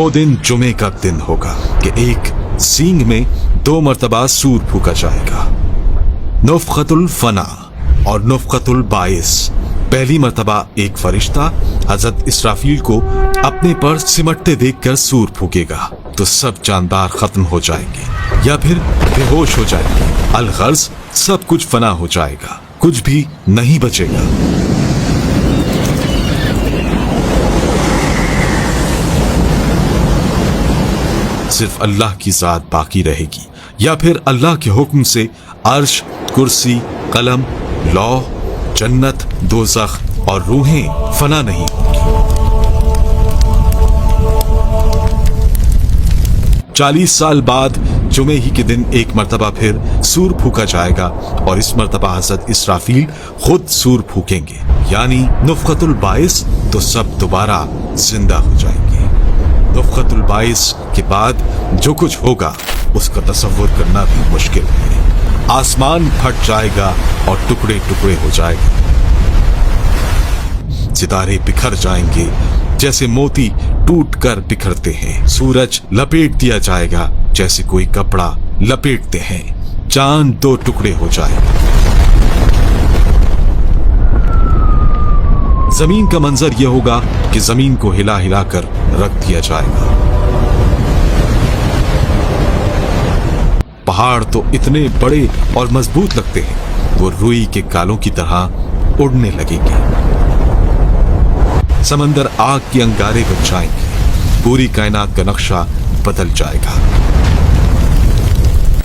वो दिन जुमे का दिन होगा कि एक सींग में 2 मरतबा सूर फूका जाएगा, नुफ़क़तुल फ़ना और नुफ़क़तुल बाइस। पहली मरतबा एक फरिश्ता हजरत इसराफील को अपने पर सिमटते देखकर सूर फूकेगा तो सब जानदार खत्म हो जाएंगे या फिर बेहोश हो जाएंगे। अलगर्ज सब कुछ फना हो जाएगा, कुछ भी नहीं बचेगा। सिर्फ अल्लाह की जात बाकी रहेगी या फिर अल्लाह के हुक्म से अर्श, कुर्सी, कलम, लौह, जन्नत, दोज़ख और रूहें फना नहीं होंगी। 40 साल बाद जुमे ही के दिन एक मरतबा फिर सूर फूका जाएगा और इस मरतबा हज़रत इसराफील खुद सूर फूकेंगे, यानी नुफ़क़तुल बाइस, तो सब दोबारा जिंदा हो जाएंगे। नुफ़क़तुल बाइस के बाद जो कुछ होगा उसका तसव्वुर करना भी मुश्किल है। आसमान फट जाएगा और टुकड़े टुकड़े हो जाएगा, सितारे बिखर जाएंगे जैसे मोती टूट कर बिखरते हैं, सूरज लपेट दिया जाएगा जैसे कोई कपड़ा लपेटते हैं, चांद 2 टुकड़े हो जाएगा। जमीन का मंजर यह होगा कि जमीन को हिला हिला कर रख दिया जाएगा। पहाड़ तो इतने बड़े और मजबूत लगते हैं वो रुई के गालों की तरह उड़ने लगेंगे। समंदर आग के अंगारे बन जाएंगे, पूरी कायनात का नक्शा बदल जाएगा।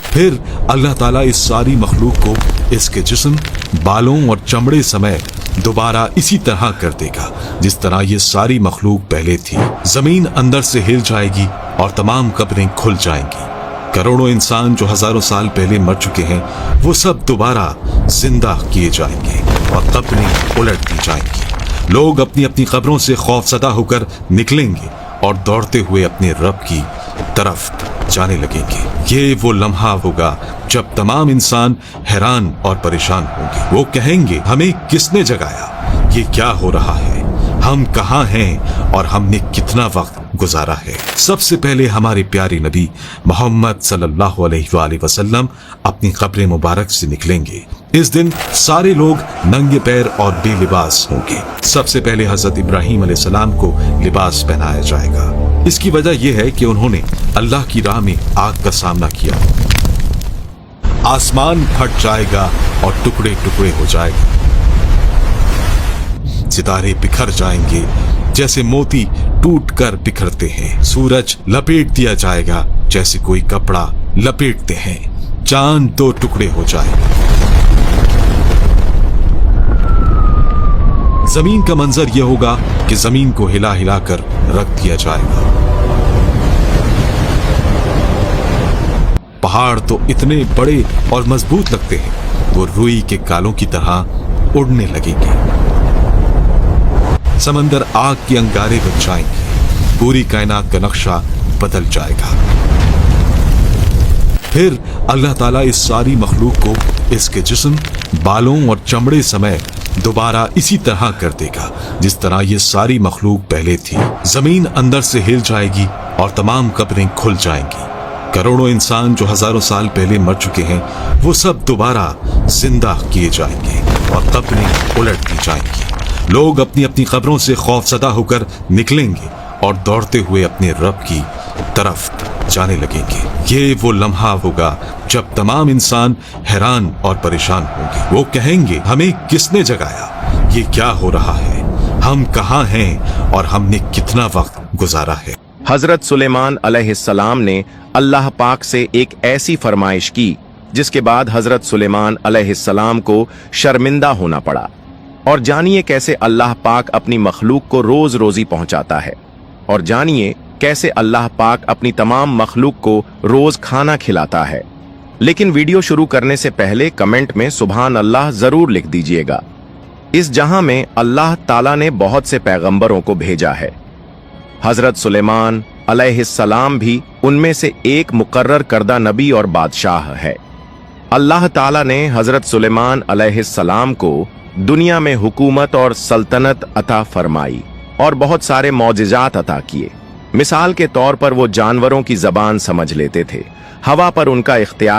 फिर अल्लाह ताला इस सारी मखलूक को इसके जिस्म, बालों और चमड़े समेत दोबारा इसी तरह कर देगा जिस तरह ये सारी मखलूक पहले थी। जमीन अंदर से हिल जाएगी और तमाम कब्रें खुल जाएंगी। करोड़ों इंसान जो हजारों साल पहले मर चुके हैं वो सब दोबारा जिंदा किए जाएंगे और कब्रें उलट दी जाएंगी। लोग अपनी अपनी कब्रों से खौफजदा होकर निकलेंगे और दौड़ते हुए अपने रब की तरफ जाने लगेंगे। ये वो लम्हा होगा जब तमाम इंसान हैरान और परेशान होंगे। वो कहेंगे, हमें किसने जगाया? ये क्या हो रहा है? हम कहाँ हैं और हमने कितना वक्त गुजारा है? सबसे पहले हमारे प्यारे नबी मोहम्मद सल्लल्लाहु अलैहि वसल्लम अपनी कब्र मुबारक से निकलेंगे। इस दिन सारे लोग नंगे पैर और बेलिबास होंगे। सबसे पहले हजरत इब्राहीम अलैहिस्सलाम को लिबास पहनाया जाएगा। इसकी वजह यह है कि उन्होंने अल्लाह की राह में आग का सामना किया। आसमान फट जाएगा और टुकड़े टुकड़े हो जाएगा, सितारे बिखर जाएंगे जैसे मोती टूट कर बिखरते हैं, सूरज लपेट दिया जाएगा जैसे कोई कपड़ा लपेटते हैं, चांद 2 टुकड़े हो जाएगा। जमीन का मंजर यह होगा कि जमीन को हिला हिला कर रख दिया जाएगा। पहाड़ तो इतने बड़े और मजबूत लगते हैं वो रुई के गालों की तरह उड़ने लगेंगे। समंदर आग के अंगारे बन जाएंगे, पूरी कायनात का नक्शा बदल जाएगा। फिर अल्लाह ताला इस सारी मखलूक को इसके जिस्म, बालों और चमड़े समेत दोबारा इसी तरह कर देगा जिस तरह ये सारी मखलूक पहले थी। जमीन अंदर से हिल जाएगी और तमाम कब्रें खुल जाएंगी। करोड़ों इंसान जो हजारों साल पहले मर चुके हैं वो सब दोबारा जिंदा किए जाएंगे और कब्रें उलट दी जाएंगी। लोग अपनी अपनी कब्रों से खौफजदा होकर निकलेंगे और दौड़ते हुए अपने रब की तरफ जाने लगेंगे। ये वो लम्हा होगा जब तमाम इंसान हैरान और परेशान होंगे। वो कहेंगे, हमें किसने जगाया? ये क्या हो रहा है? हम कहाँ हैं और हमने कितना वक्त गुजारा है? हजरत सुलेमान अलैहिस्सलाम ने अल्लाह पाक से एक ऐसी फरमाइश की जिसके बाद हजरत सुलेमान अलैहिस्सलाम को शर्मिंदा होना पड़ा। और जानिए कैसे अल्लाह पाक अपनी मखलूक को रोज रोजी पहुंचाता है, और जानिए कैसे अल्लाह पाक अपनी तमाम मखलूक को रोज खाना खिलाता है। लेकिन वीडियो शुरू करने से पहले कमेंट में सुभान अल्लाह जरूर लिख दीजिएगा। इस जहां में अल्लाह ताला ने बहुत से पैगंबरों को भेजा है। हजरत सुलेमान अलैहिस्सलाम भी उनमें से एक मुकर्रर करदा नबी और बादशाह है। अल्लाह ताला ने हजरत सुलेमान अलैहिस्सलाम को दुनिया में हुकूमत और सल्तनत अता फरमाई और बहुत सारे मौजिज़ात अता किए। मिसाल के तौर पर वो जानवरों की जबान समझ लेते थे, हवा पर उनका इख्तियार